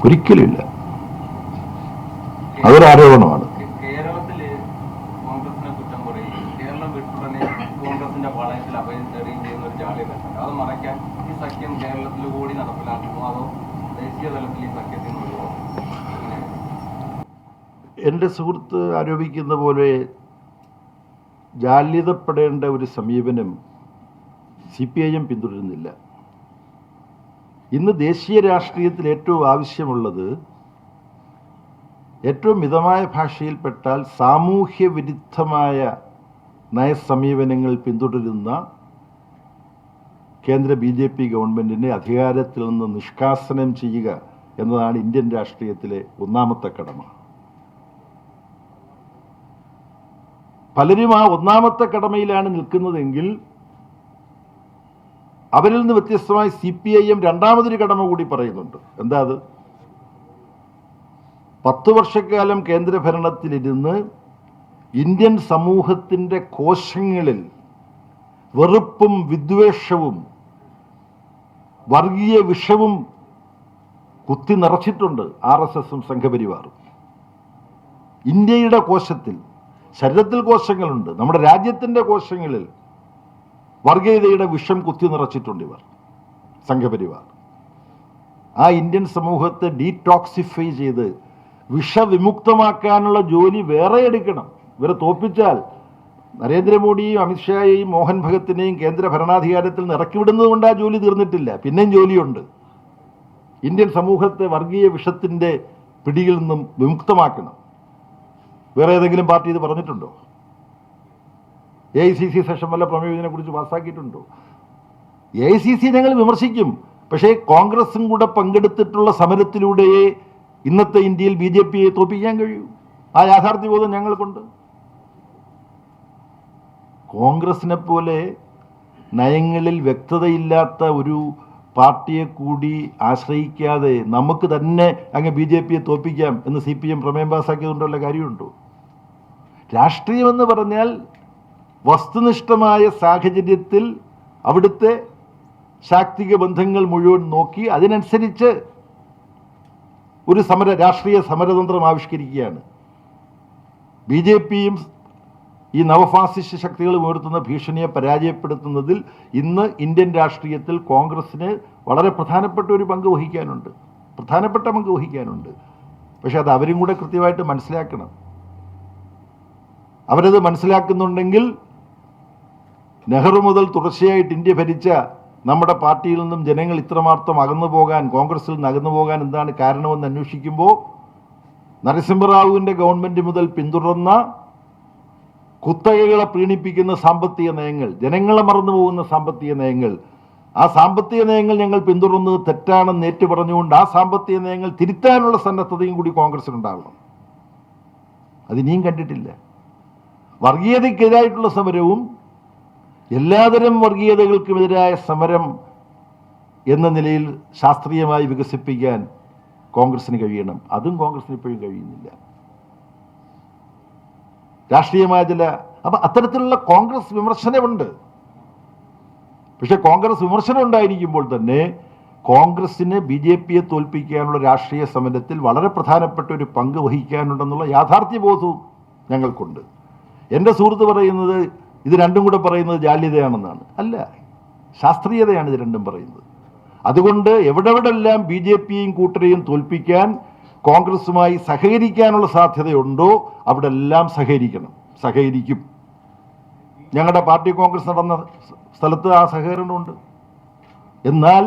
ഒരിക്കലുമില്ല. അതൊരു ആരോപണമാണ്. കേരളത്തില് കോൺഗ്രസിനെ കുറ്റം പറയും, കേരളം വിട്ടുടനെ കോൺഗ്രസിന്റെ വളയത്തിൽ അഭയം തേടുകയും ചെയ്യുന്ന ഒരു ജാള്യതയുണ്ട്. അത് മറയ്ക്കാൻ ഈ സഖ്യം കേരളത്തിൽ കൂടി നടപ്പിലാക്കുന്നു, അതോ ദേശീയ തലത്തിൽ ഈ സഖ്യത്തിൽ നിന്ന് ഒഴിവാക്കും? എൻ്റെ സുഹൃത്ത് ആരോപിക്കുന്ന പോലെ ജാള്യതപ്പെടേണ്ട ഒരു സമീപനം CPIM പിന്തുടരുന്നില്ല. ഇന്ന് ദേശീയ രാഷ്ട്രീയത്തിൽ ഏറ്റവും ആവശ്യമുള്ളത് ഏറ്റവും മിതമായ ഭാഷയിൽപ്പെട്ടാൽ സാമൂഹ്യ വിരുദ്ധമായ നയസമീപനങ്ങൾ പിന്തുടരുന്ന കേന്ദ്ര BJP ഗവൺമെൻറ്റിനെ അധികാരത്തിൽ നിന്ന് നിഷ്കാസനം ചെയ്യുക എന്നതാണ് ഇന്ത്യൻ രാഷ്ട്രീയത്തിലെ ഒന്നാമത്തെ കടമ. പലരും ആ ഒന്നാമത്തെ കടമയിലാണ് നിൽക്കുന്നതെങ്കിൽ അവരിൽ നിന്ന് വ്യത്യസ്തമായി CPIM രണ്ടാമതൊരു കടമ കൂടി പറയുന്നുണ്ട്. എന്താ അത്? 10 വർഷക്കാലം കേന്ദ്രഭരണത്തിലിരുന്ന് ഇന്ത്യൻ സമൂഹത്തിൻ്റെ കോശങ്ങളിൽ വെറുപ്പും വിദ്വേഷവും വർഗീയ വിഷവും കുത്തി നിറച്ചിട്ടുണ്ട് RSSും സംഘപരിവാറും. ഇന്ത്യയുടെ കോശത്തിൽ, ശരീരത്തിൽ കോശങ്ങളുണ്ട്, നമ്മുടെ രാജ്യത്തിൻ്റെ കോശങ്ങളിൽ വർഗീയതയുടെ വിഷം കുത്തി നിറച്ചിട്ടുണ്ട് ഇവർ, സംഘപരിവാർ. ആ ഇന്ത്യൻ സമൂഹത്തെ ഡീടോക്സിഫൈ ചെയ്ത് വിഷവിമുക്തമാക്കാനുള്ള ജോലി വേറെ എടുക്കണം. ഇവരെ തോൽപ്പിച്ചാൽ നരേന്ദ്രമോദിയെയും അമിത്ഷായെയും മോഹൻ ഭഗത്തിനെയും കേന്ദ്ര ഭരണാധികാരത്തിൽ നിന്ന് ഇറക്കിവിടുന്നത് കൊണ്ട് ആ ജോലി തീർന്നിട്ടില്ല, പിന്നെയും ജോലിയുണ്ട്. ഇന്ത്യൻ സമൂഹത്തെ വർഗീയ വിഷത്തിൻ്റെ പിടിയിൽ നിന്നും വിമുക്തമാക്കണം. വേറെ ഏതെങ്കിലും പാർട്ടി ഇത് പറഞ്ഞിട്ടുണ്ടോ? AICC സെഷൻ വല്ല പ്രമേയത്തിനെ കുറിച്ച് പാസ്സാക്കിയിട്ടുണ്ടോ? AICC ഞങ്ങൾ വിമർശിക്കും, പക്ഷേ കോൺഗ്രസും കൂടെ പങ്കെടുത്തിട്ടുള്ള സമരത്തിലൂടെയേ ഇന്നത്തെ ഇന്ത്യയിൽ BJPയെ തോൽപ്പിക്കാൻ കഴിയൂ. ആ യാഥാർത്ഥ്യബോധം ഞങ്ങൾക്കുണ്ട്. കോൺഗ്രസിനെ പോലെ നയങ്ങളിൽ വ്യക്തതയില്ലാത്ത ഒരു പാർട്ടിയെ കൂടി ആശ്രയിക്കാതെ നമുക്ക് തന്നെ അങ്ങ് BJPയെ തോൽപ്പിക്കാം എന്ന് CPM പ്രമേയം പാസ്സാക്കിയതുകൊണ്ടുള്ള കാര്യമുണ്ടോ? രാഷ്ട്രീയമെന്ന് പറഞ്ഞാൽ വസ്തുനിഷ്ഠമായ സാഹചര്യത്തിൽ അവിടുത്തെ ശാക്തിക ബന്ധങ്ങൾ മുഴുവൻ നോക്കി അതിനനുസരിച്ച് ഒരു രാഷ്ട്രീയ സമരതന്ത്രം ആവിഷ്കരിക്കുകയാണ്. BJPയും ഈ നവഫാസിസ്റ്റ് ശക്തികൾ ഉയർത്തുന്ന ഭീഷണിയെ പരാജയപ്പെടുത്തുന്നതിൽ ഇന്ന് ഇന്ത്യൻ രാഷ്ട്രീയത്തിൽ കോൺഗ്രസിന് വളരെ പ്രധാനപ്പെട്ട ഒരു പങ്ക് വഹിക്കാനുണ്ട്, പക്ഷെ അത് അവരും കൂടെ കൃത്യമായിട്ട് മനസ്സിലാക്കണം. അവരത് മനസ്സിലാക്കുന്നുണ്ടെങ്കിൽ നെഹ്റു മുതൽ തുടർച്ചയായിട്ട് ഇന്ത്യ ഭരിച്ച നമ്മുടെ പാർട്ടിയിൽ നിന്നും ജനങ്ങൾ ഇത്രമാത്രം അകന്നു പോകാൻ, കോൺഗ്രസിൽ നിന്ന് അകന്നു പോകാൻ എന്താണ് കാരണമെന്ന് അന്വേഷിക്കുമ്പോൾ നരസിംഹറാവുവിൻ്റെ ഗവൺമെൻറ് മുതൽ പിന്തുടർന്ന കുത്തകകളെ പ്രീണിപ്പിക്കുന്ന സാമ്പത്തിക നയങ്ങൾ, ജനങ്ങളെ മറന്നുപോകുന്ന സാമ്പത്തിക നയങ്ങൾ, ആ സാമ്പത്തിക നയങ്ങൾ ഞങ്ങൾ പിന്തുടർന്നത് തെറ്റാണെന്ന് ഏറ്റു പറഞ്ഞുകൊണ്ട് ആ സാമ്പത്തിക നയങ്ങൾ തിരുത്താനുള്ള സന്നദ്ധതയും കൂടി കോൺഗ്രസിനുണ്ടാകണം. അതിനിയും കണ്ടിട്ടില്ല. വർഗീയതയ്ക്കെതിരായിട്ടുള്ള സമരവും എല്ലാതരം വർഗീയതകൾക്കുമെതിരായ സമരം എന്ന നിലയിൽ ശാസ്ത്രീയമായി വികസിപ്പിക്കാൻ കോൺഗ്രസിന് കഴിയണം. അതും കോൺഗ്രസിന് ഇപ്പോഴും കഴിയുന്നില്ല. രാഷ്ട്രീയമായ അപ്പം അത്തരത്തിലുള്ള കോൺഗ്രസ് വിമർശനമുണ്ട്. പക്ഷെ കോൺഗ്രസ് വിമർശനം ഉണ്ടായിരിക്കുമ്പോൾ തന്നെ കോൺഗ്രസിന് BJPയെ തോൽപ്പിക്കാനുള്ള രാഷ്ട്രീയ സമരത്തിൽ വളരെ പ്രധാനപ്പെട്ട ഒരു പങ്ക് വഹിക്കാനുണ്ടെന്നുള്ള യാഥാർത്ഥ്യബോധവും ഞങ്ങൾക്കുണ്ട്. എൻ്റെ സുഹൃത്ത് പറയുന്നത് ഇത് രണ്ടും കൂടെ പറയുന്നത് ജാള്യതയാണെന്നാണ്. അല്ല, ശാസ്ത്രീയതയാണ് ഇത് രണ്ടും പറയുന്നത്. അതുകൊണ്ട് എവിടെവിടെല്ലാം BJPയും കൂട്ടരെയും തോൽപ്പിക്കാൻ കോൺഗ്രസുമായി സഹകരിക്കാനുള്ള സാധ്യതയുണ്ടോ അവിടെ എല്ലാം സഹകരിക്കും. ഞങ്ങളുടെ പാർട്ടി കോൺഗ്രസ് നടന്ന സ്ഥലത്ത് ആ സഹകരണമുണ്ട്. എന്നാൽ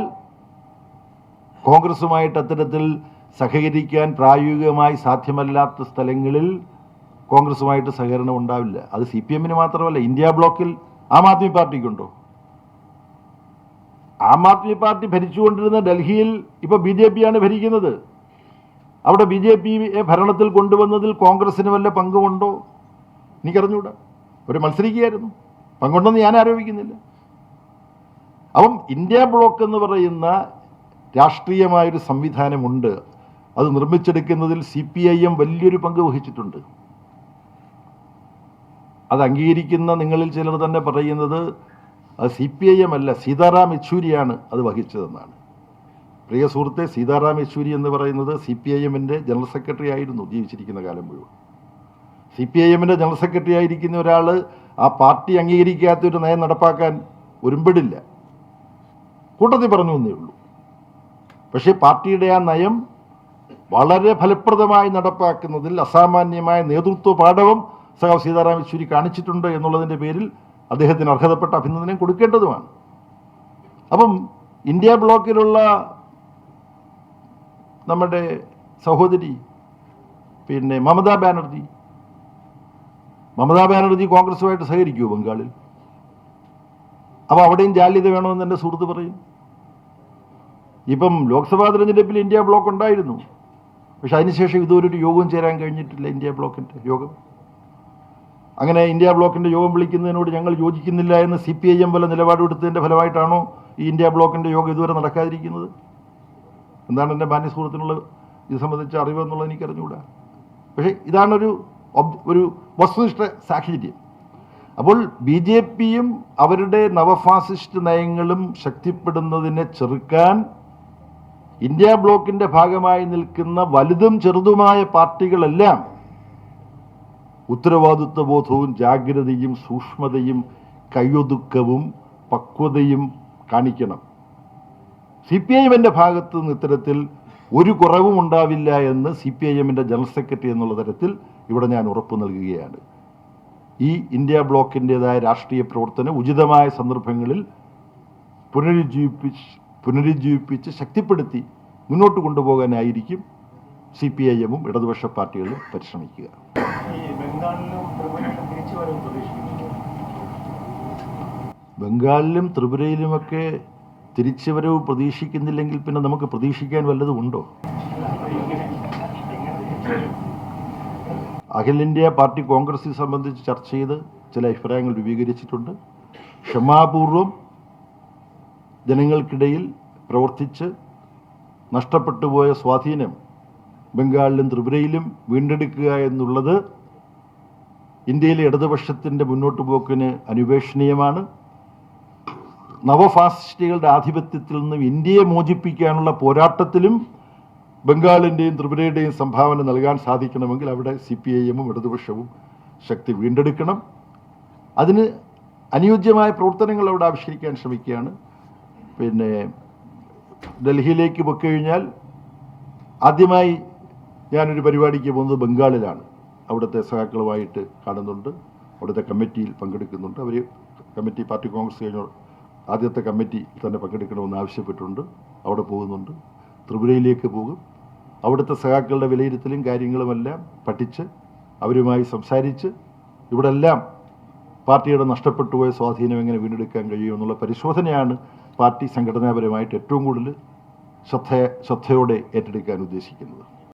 കോൺഗ്രസുമായിട്ട് അത്തരത്തിൽ സഹകരിക്കാൻ പ്രായോഗികമായി സാധ്യമല്ലാത്ത സ്ഥലങ്ങളിൽ കോൺഗ്രസുമായിട്ട് സഹകരണം ഉണ്ടാവില്ല. അത് CPMന് മാത്രമല്ല, ഇന്ത്യ ബ്ലോക്കിൽ ആം ആദ്മി പാർട്ടിക്കുണ്ടോ? ആം ആദ്മി പാർട്ടി ഭരിച്ചുകൊണ്ടിരുന്ന ഡൽഹിയിൽ ഇപ്പോൾ BJPയാണ് ഭരിക്കുന്നത്. അവിടെ BJPയെ ഭരണത്തിൽ കൊണ്ടുവന്നതിൽ കോൺഗ്രസിന് വല്ല പങ്കുമുണ്ടോ? എനിക്കറിഞ്ഞൂടാ. ഒരു മത്സരിക്കുകയായിരുന്നു, പങ്കുണ്ടെന്ന് ഞാൻ ആരോപിക്കുന്നില്ല. അപ്പം ഇന്ത്യ ബ്ലോക്ക് എന്ന് പറയുന്ന രാഷ്ട്രീയമായൊരു സംവിധാനമുണ്ട്. അത് നിർമ്മിച്ചെടുക്കുന്നതിൽ CPIM വലിയൊരു പങ്ക് വഹിച്ചിട്ടുണ്ട്. അത് അംഗീകരിക്കുന്ന നിങ്ങളിൽ ചിലർ തന്നെ പറയുന്നത് അത് CPIM അല്ല, സീതാറാം യെച്ചൂരിയാണ് അത് വഹിച്ചതെന്നാണ്. പ്രിയ സുഹൃത്തെ, സീതാറാം യെച്ചൂരി എന്ന് പറയുന്നത് CPIMൻ്റെ ജനറൽ സെക്രട്ടറി ആയിരുന്നു ജീവിച്ചിരിക്കുന്ന കാലം മുഴുവൻ. CPIMൻ്റെ ജനറൽ സെക്രട്ടറി ആയിരിക്കുന്ന ഒരാൾ ആ പാർട്ടി അംഗീകരിക്കാത്തൊരു നയം നടപ്പാക്കാൻ ഒരുമ്പെടില്ല. കൂട്ടത്തിൽ പറഞ്ഞു എന്നേ ഉള്ളൂ. പക്ഷേ പാർട്ടിയുടെ ആ നയം വളരെ ഫലപ്രദമായി നടപ്പാക്കുന്നതിൽ അസാമാന്യമായ നേതൃത്വ പാഠവും സഖാവ് സീതാറാം യെച്ചൂരി കാണിച്ചിട്ടുണ്ട് എന്നുള്ളതിൻ്റെ പേരിൽ അദ്ദേഹത്തിന് അർഹതപ്പെട്ട അഭിനന്ദനം കൊടുക്കേണ്ടതുമാണ്. അപ്പം ഇന്ത്യ ബ്ലോക്കിലുള്ള നമ്മുടെ സഹോദരി മമതാ ബാനർജി കോൺഗ്രസുമായിട്ട് സഹകരിക്കുമോ ബംഗാളിൽ? അപ്പോൾ അവിടെയും ജാള്യത വേണമെന്ന് എൻ്റെ സുഹൃത്ത് പറയും. ഇപ്പം ലോക്സഭാ തെരഞ്ഞെടുപ്പിൽ ഇന്ത്യ ബ്ലോക്ക് ഉണ്ടായിരുന്നു, പക്ഷെ അതിനുശേഷം ഇതുവരെ യോഗം ചേരാൻ കഴിഞ്ഞിട്ടില്ല. ഇന്ത്യ ബ്ലോക്കിൻ്റെ യോഗം, അങ്ങനെ ഇന്ത്യ ബ്ലോക്കിൻ്റെ യോഗം വിളിക്കുന്നതിനോട് ഞങ്ങൾ യോജിക്കുന്നില്ല എന്ന് CPIM വല്ല നിലപാടെടുത്തതിൻ്റെ ഫലമായിട്ടാണോ ഈ ഇന്ത്യ ബ്ലോക്കിൻ്റെ യോഗം ഇതുവരെ നടക്കാതിരിക്കുന്നത്? എന്താണ് എൻ്റെ മാന്യ സുഹൃത്തിനുള്ള ഇത് സംബന്ധിച്ച അറിവ് എന്നുള്ളത് എനിക്കറിഞ്ഞുകൂടാ. പക്ഷേ ഇതാണൊരു വസ്തുനിഷ്ഠ സാഹചര്യം. അപ്പോൾ BJPയും അവരുടെ നവഫാസിസ്റ്റ് നയങ്ങളും ശക്തിപ്പെടുന്നതിനെ ചെറുക്കാൻ ഇന്ത്യ ബ്ലോക്കിൻ്റെ ഭാഗമായി നിൽക്കുന്ന വലുതും ചെറുതുമായ പാർട്ടികളെല്ലാം ഉത്തരവാദിത്വബോധവും ജാഗ്രതയും സൂക്ഷ്മതയും കയ്യൊതുക്കവും പക്വതയും കാണിക്കണം. CPIMൻ്റെ ഭാഗത്ത് നിന്ന് ഇത്തരത്തിൽ ഒരു കുറവും ഉണ്ടാവില്ല എന്ന് CPIMൻ്റെ ജനറൽ സെക്രട്ടറി എന്നുള്ള തരത്തിൽ ഇവിടെ ഞാൻ ഉറപ്പ് നൽകുകയാണ്. ഈ ഇന്ത്യ ബ്ലോക്കിൻ്റെതായ രാഷ്ട്രീയ പ്രവർത്തനം ഉചിതമായ സന്ദർഭങ്ങളിൽ പുനരുജ്ജീവിപ്പിച്ച് ശക്തിപ്പെടുത്തി മുന്നോട്ട് കൊണ്ടുപോകാനായിരിക്കും CPIMും ഇടതുപക്ഷ പാർട്ടികളും പരിശ്രമിക്കുക. ബംഗാളിലും ത്രിപുരയിലുമൊക്കെ തിരിച്ചുവരവ് പ്രതീക്ഷിക്കുന്നില്ലെങ്കിൽ പിന്നെ നമുക്ക് പ്രതീക്ഷിക്കാൻ വല്ലതും ഉണ്ടോ? അഖിലേന്ത്യാ പാർട്ടി കോൺഗ്രസ് സംബന്ധിച്ച് ചർച്ച ചെയ്ത് ചില അഭിപ്രായങ്ങൾ രൂപീകരിച്ചിട്ടുണ്ട്. ക്ഷമാപൂർവം ജനങ്ങൾക്കിടയിൽ പ്രവർത്തിച്ച് നഷ്ടപ്പെട്ടു പോയ സ്വാധീനം ബംഗാളിലും ത്രിപുരയിലും വീണ്ടെടുക്കുക എന്നുള്ളത് ഇന്ത്യയിലെ ഇടതുപക്ഷത്തിൻ്റെ മുന്നോട്ട് പോക്കിന് അനുപേക്ഷണീയമാണ്. നവഫാസിസ്റ്റുകളുടെ ആധിപത്യത്തിൽ നിന്നും ഇന്ത്യയെ മോചിപ്പിക്കാനുള്ള പോരാട്ടത്തിലും ബംഗാളിൻ്റെയും ത്രിപുരയുടെയും സംഭാവന നൽകാൻ സാധിക്കണമെങ്കിൽ അവിടെ CPIMും ഇടതുപക്ഷവും ശക്തി വീണ്ടെടുക്കണം. അതിന് അനുയോജ്യമായ പ്രവർത്തനങ്ങൾ അവിടെ ആവിഷ്കരിക്കാൻ ശ്രമിക്കുകയാണ്. ഡൽഹിയിലേക്ക് പൊക്കഴിഞ്ഞാൽ ആദ്യമായി ഞാനൊരു പരിപാടിക്ക് പോകുന്നത് ബംഗാളിലാണ്. അവിടുത്തെ സഖാക്കളുമായിട്ട് കാണുന്നുണ്ട്, അവിടുത്തെ കമ്മിറ്റിയിൽ പങ്കെടുക്കുന്നുണ്ട്. അവർ കമ്മിറ്റി പാർട്ടി കോൺഗ്രസ് കഴിഞ്ഞ ആദ്യത്തെ കമ്മിറ്റി തന്നെ പങ്കെടുക്കണമെന്ന് ആവശ്യപ്പെട്ടിട്ടുണ്ട്. അവിടെ പോകുന്നുണ്ട്. ത്രിപുരയിലേക്ക് പോകും. അവിടുത്തെ സഖാക്കളുടെ വിലയിരുത്തലും കാര്യങ്ങളുമെല്ലാം പഠിച്ച് അവരുമായി സംസാരിച്ച് ഇവിടെ എല്ലാം പാർട്ടിയുടെ നഷ്ടപ്പെട്ടു പോയ സ്വാധീനം എങ്ങനെ വീണ്ടെടുക്കാൻ കഴിയുമെന്നുള്ള പരിശോധനയാണ് പാർട്ടി സംഘടനാപരമായിട്ട് ഏറ്റവും കൂടുതൽ ശ്രദ്ധയോടെ ഏറ്റെടുക്കാൻ ഉദ്ദേശിക്കുന്നത്.